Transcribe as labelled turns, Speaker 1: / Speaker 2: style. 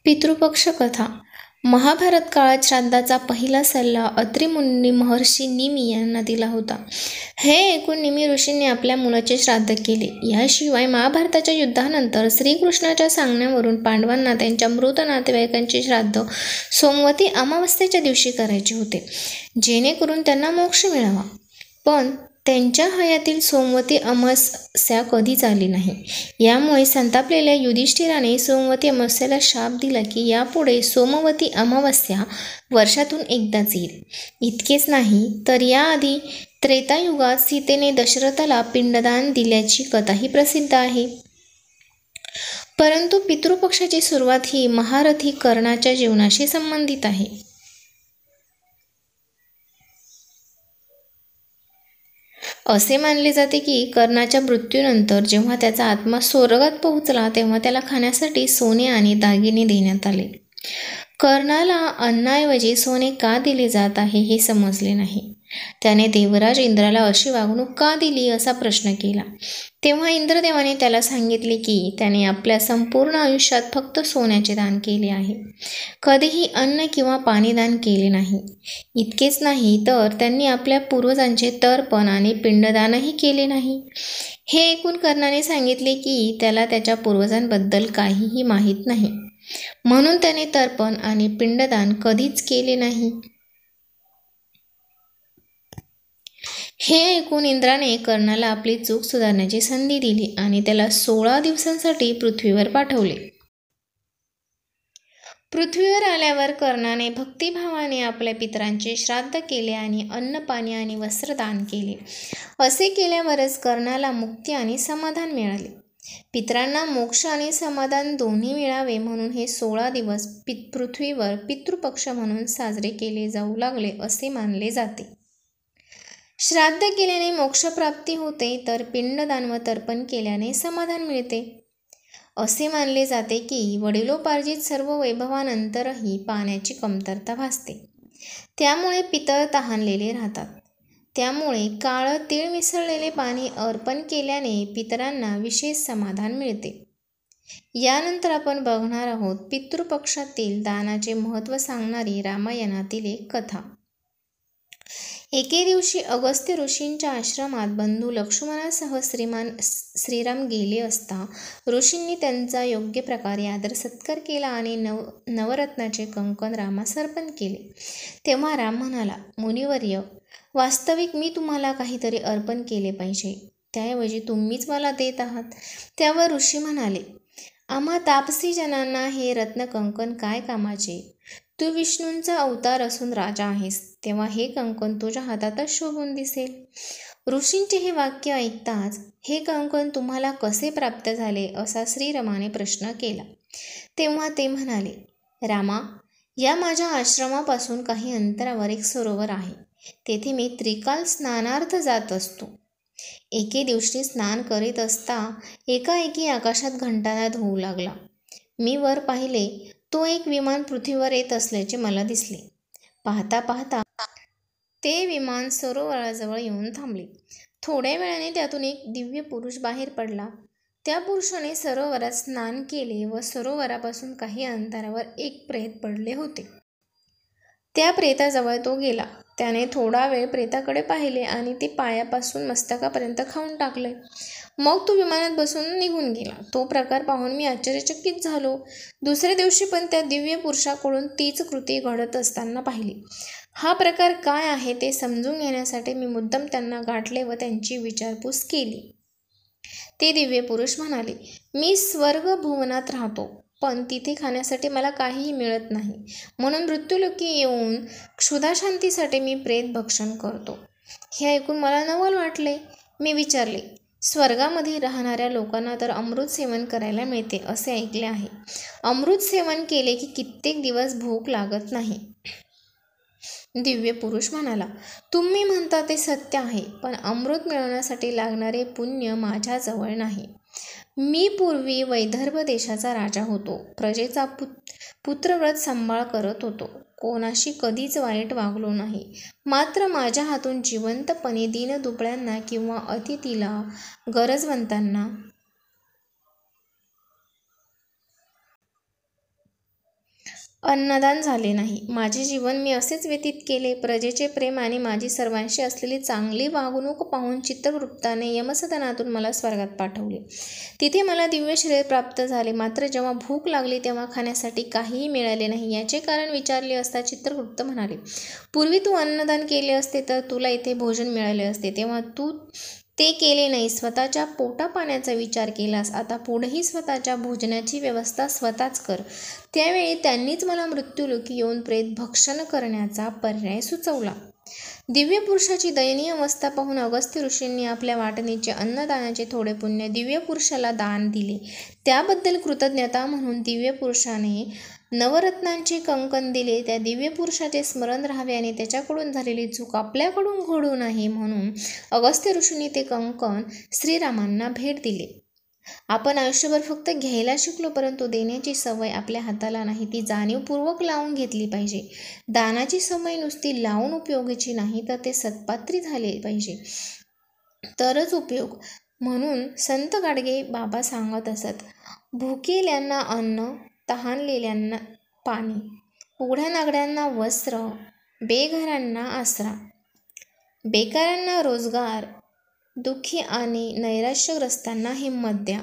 Speaker 1: पितृपक्ष कथा. महाभारत काळात श्राद्धाचा पहिला सल्ला अत्रि मुनी महर्षी निमी यांना दिला होता. हे ऐकून निमी ऋषींनी आपल्या मुलाचे श्राद्ध केले. याशिवाय महाभारताच्या युद्धानंतर श्रीकृष्णाच्या सांगण्यावरून पांडवांना त्यांच्या मृत नातेवाईकांचे श्राद्ध सोमवती अमावस्येच्या दिवशी करायचे होते, जेणेकरून त्यांना मोक्ष मिळावा. पण त्यांच्या हयातील सोमवती अमावस्या कधीच आली नाही. यामुळे संतापलेल्या युधिष्ठिराने सोमवती अमावस्येला शाप दिला की यापुढे सोमवती अमावस्या वर्षातून एकदाच येईल. इतकेच नाही तर याआधी त्रेतायुगात सीतेने दशरथाला पिंडदान दिल्याची कथाही प्रसिद्ध आहे. परंतु पितृपक्षाची सुरुवात ही महारथी कर्णाच्या जीवनाशी संबंधित आहे. असे मानले जाते की कर्णाच्या मृत्यूनंतर जेव्हा त्याचा आत्मा स्वर्गात पोहोचला तेव्हा त्याला खाण्यासाठी सोने आणि दागिने देण्यात आले. कर्णाला अन्नाऐवजी सोने का दिले जात आहे हे समजले नाही. त्याने देवराज इंद्राला अशी वागणूक का दिली असा प्रश्न केला. तेव्हा इंद्रदेवाने त्याला सांगितले की त्याने आपल्या संपूर्ण आयुष्यात फक्त सोन्याचे दान केले आहे, कधीही अन्न किंवा पाणी दान केले नाही. इतकेच नाही तर त्यांनी आपल्या पूर्वजांचे तर्पण आणि पिंडदानही केले नाही. हे ऐकून कर्णाने सांगितले की त्याला त्याच्या पूर्वजांबद्दल काहीही माहीत नाही, म्हणून त्याने तर्पण आणि पिंडदान कधीच केले नाही. हे ऐकून इंद्राने कर्णाला आपली चूक सुधारण्याची संधी दिली आणि त्याला 16 दिवसांसाठी पृथ्वीवर पाठवले. पृथ्वीवर आल्यावर कर्णाने भक्तिभावाने आपल्या पितरांचे श्राद्ध केले आणि अन्न, पाणी आणि वस्त्र दान केले. असे केल्यावरच कर्णाला मुक्ती आणि समाधान मिळाले. पितरांना मोक्ष आणि समाधान दोन्ही मिळावे म्हणून हे 16 दिवस पृथ्वीवर पितृपक्ष म्हणून साजरे केले जाऊ लागले असे मानले जाते. श्राद्ध केल्याने मोक्षप्राप्ती होते तर पिंडदान व तर्पण केल्याने समाधान मिळते. असे मानले जाते की वडिलोपार्जित सर्व वैभवानंतरही पाण्याची कमतरता भासते, त्यामुळे पितर तहानलेले राहतात. त्यामुळे काळं तीळ मिसळलेले पाणी अर्पण केल्याने पितरांना विशेष समाधान मिळते. यानंतर आपण बघणार आहोत पितृपक्षातील दानाचे महत्त्व सांगणारी रामायणातील एक कथा. एके दिवशी अगस्त्य ऋषींच्या आश्रमात बंधू लक्ष्मणासह श्रीराम गेले असता ऋषींनी त्यांचा योग्य प्रकारे आदर सत्कार केला आणि नवरत्नाचे कंकण रामास अर्पण केले. तेव्हा राम म्हणाला, मुनिवर्य, वास्तविक मी तुम्हाला काहीतरी अर्पण केले पाहिजे, त्याऐवजी तुम्हीच मला देत आहात. त्यावर ऋषी म्हणाले, आम्हा तापसी जनांना हे रत्न कंकण काय कामाचे? तू विष्णूंचा अवतार असून राजा आहेस, तेव्हा हे कंकण तुझ्या हातातच शोभून दिसेल. ऋषींचे हे वाक्य ऐकताच हे कंकण तुम्हाला कसे प्राप्त झाले असा श्रीरामाने प्रश्न केला. तेव्हा ते म्हणाले, रामा, या माझ्या आश्रमापासून काही अंतरावर एक सरोवर आहे, तेथे मी त्रिकाल स्नानार्थ जात असतो. एके दिवशी स्नान करीत असता एकाएकी आकाशात घंटानाद होऊ लागला. मी वर पाहिले, तो एक विमान पृथ्वीवर येत असल्याचे मला दिसले. पाहता पाहता ते विमान सरोवराजवळ येऊन थांबले. थोड्या वेळाने त्यातून एक दिव्य पुरुष बाहेर पडला. त्या पुरुषाने सरोवरात स्नान केले व सरोवरापासून काही अंतरावर एक प्रेत पडले होते. त्या प्रेताजवळ तो गेला. त्याने थोडा वेळ प्रेताकडे पाहिले आणि ते पायापासून मस्तकापर्यंत खाऊन टाकले. मग तो विमानात बसून निघून गेला. तो प्रकार पाहून मी आश्चर्यचकित झालो. दुसऱ्या दिवशी पण त्या दिव्य पुरुषाकडून तीच कृती घडत असताना पाहिली. हा प्रकार काय आहे ते समजून घेण्यासाठी मी मुद्दाम त्यांना गाठले व त्यांची विचारपूस केली. ते दिव्य पुरुष म्हणाले, मी स्वर्ग भुवनात राहतो, पण तिथे खाण्यासाठी मला काहीही मिळत नाही, म्हणून मृत्यूलोकी येऊन क्षुधाशांतीसाठी मी प्रेत भक्षण करतो. हे ऐकून मला नवल वाटले. मी विचारले, स्वर्गामध्ये राहणाऱ्या लोकांना तर अमृत सेवन करायला मिळते असे ऐकले आहे. अमृत सेवन केले की कित्येक दिवस भूक लागत नाही. दिव्य पुरुष म्हणाला, तुम्ही म्हणता ते सत्य आहे, पण अमृत मिळवण्यासाठी लागणारे पुण्य माझ्याजवळ नाही. मी पूर्वी वैदर्भ देशाचा राजा होतो. प्रजेचा पुत्रव्रत सांभाळ करत होतो. कोणाशी कधीच वाईट वागलो नाही. मात्र माझ्या हातून जिवंतपणे दीनदुबळ्यांना किंवा अतिथीला, गरजवंतांना अन्नदान झाले नाही. माझे जीवन मी असेच व्यतीत केले. प्रजेचे प्रेम आणि माझी सर्वांशी असलेली चांगली वागणूक पाहून चित्रगुप्ताने यमसदनातून मला स्वर्गात पाठवले. तिथे मला दिव्य शरीर प्राप्त झाले. मात्र जेव्हा भूक लागली तेव्हा खाण्यासाठी काहीही मिळाले नाही. याचे कारण विचारले असता चित्रगुप्त म्हणाले, पूर्वी तू अन्नदान केले असते तर तुला इथे भोजन मिळाले असते. तेव्हा तू ते केले नाही. स्वतःच्या पोटापाण्याचा विचार केलास. आता पुढेही स्वतःच्या भोजनाची व्यवस्था स्वतःच कर. त्यावेळी त्यांनीच मला मृत्यूलोकी येऊन प्रेत भक्षण करण्याचा पर्याय सुचवला. दिव्य पुरुषाची दयनीय अवस्था पाहून अगस्त्य ऋषींनी आपल्या वाटणीचे अन्नदानाचे थोडे पुण्य दिव्य पुरुषाला दान दिले. त्याबद्दल कृतज्ञता म्हणून दिव्य पुरुषाने नवरत्नांचे कंकण दिले. त्या दिव्य पुरुषाचे स्मरण राहावे आणि त्याच्याकडून झालेली चूक आपल्याकडून घडू नये म्हणून अगस्त्य ऋषींनी ते कंकण श्रीरामांना भेट दिले. आपण आयुष्यभर फक्त घ्यायला शिकलो, परंतु देण्याची सवय आपल्या हाताला नाही. ती जाणीवपूर्वक लावून घेतली पाहिजे. दानाची सवय नुसती लावून उपयोगाची नाही, तर ते सत्पात्री झाले पाहिजे तरच उपयोग. म्हणून संत गाडगे बाबा सांगत असत, भुकेल्यांना अन्न, तहानलेल्यांना पाणी, उघड्या नागड्यांना वस्त्र, बेघरांना आसरा, बेकारांना रोजगार, दुःखी आणि नैराश्यग्रस्तांना हिंमत द्या.